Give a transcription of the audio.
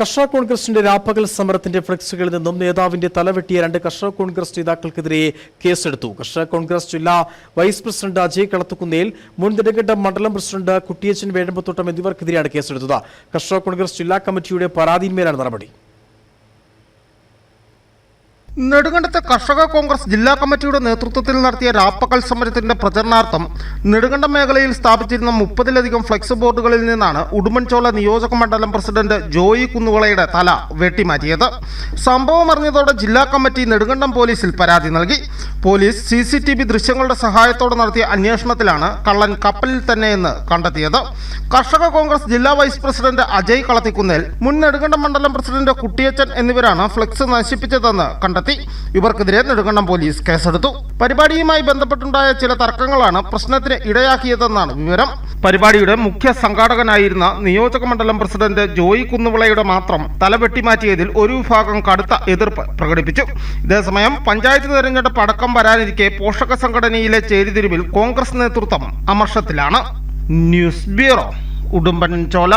കർഷക കോൺഗ്രസിന്റെ രാപ്പകൽ സമരത്തിന്റെ ഫ്ലെക്സുകളിൽ നിന്നും നേതാവിന്റെ തലവെട്ടിയ 2 കർഷക കോൺഗ്രസ് നേതാക്കൾക്കെതിരെ കേസെടുത്തു. കർഷക കോൺഗ്രസ് ജില്ലാ വൈസ് പ്രസിഡന്റ് അജയ് കളത്തുകുന്നേൽ, മുൻ നെടുങ്കണ്ടം മണ്ഡലം പ്രസിഡന്റ് കുട്ടിയച്ചൻ വേഴമ്പത്തോട്ടം എന്നിവർക്കെതിരെയാണ് കേസെടുത്തത്. കർഷക കോൺഗ്രസ് ജില്ലാ കമ്മിറ്റിയുടെ പരാതിയിന്മേലാണ് നടപടി. നെടുങ്കണ്ടത്തെ കർഷക കോൺഗ്രസ് ജില്ലാ കമ്മിറ്റിയുടെ നേതൃത്വത്തിൽ നടത്തിയ രാപ്പകൽ സമരത്തിന്റെ പ്രചരണാർത്ഥം നെടുങ്കണ്ടം മേഖലയിൽ സ്ഥാപിച്ചിരുന്ന 30-ലധികം ഫ്ലെക്സ് ബോർഡുകളിൽ നിന്നാണ് ഉടുമ്പൻചോല നിയോജക മണ്ഡലം പ്രസിഡന്റ് ജോയി കുന്നുവിളയുടെ തല വെട്ടിമാറ്റിയത്. സംഭവം അറിഞ്ഞതോടെ ജില്ലാ കമ്മിറ്റി നെടുങ്കണ്ടം പോലീസിൽ പരാതി നൽകി. പോലീസ് CCTV ദൃശ്യങ്ങളുടെ സഹായത്തോടെ നടത്തിയ അന്വേഷണത്തിലാണ് കള്ളൻ കപ്പലിൽ തന്നെയെന്ന് കണ്ടെത്തിയത്. കർഷക കോൺഗ്രസ് ജില്ലാ വൈസ് പ്രസിഡന്റ് അജയ് കളത്തിക്കുന്നേൽ, മുൻ നെടുങ്കണ്ടം മണ്ഡലം പ്രസിഡന്റ് കുട്ടിയച്ചൻ എന്നിവരാണ് ഫ്ലെക്സ് നശിപ്പിച്ചതെന്ന് കണ്ടെത്തി. ഇവർക്കെതിരെ നെടുങ്കണ്ടം പോലീസ് കേസെടുത്തു. പരിപാടിയുമായി ബന്ധപ്പെട്ടുണ്ടായ ചില തർക്കങ്ങളാണ് പ്രശ്നത്തിന് ഇടയാക്കിയതെന്നാണ് വിവരം. പരിപാടിയുടെ മുഖ്യ സംഘാടകനായിരുന്ന നിയോജക മണ്ഡലം പ്രസിഡന്റ് ജോയി കുന്നുവിളയുടെ മാത്രം തല വെട്ടിമാറ്റിയതിൽ ഒരു വിഭാഗം കടുത്ത എതിർപ്പ് പ്രകടിപ്പിച്ചു. ഇതേസമയം പഞ്ചായത്ത് തെരഞ്ഞെടുപ്പ് അടക്കം വരാനിരിക്കെ പോഷക സംഘടനയിലെ ചേരിതിരിവിൽ കോൺഗ്രസ് നേതൃത്വം അമർഷത്തിലാണ്. News bureau, Udumbanchola.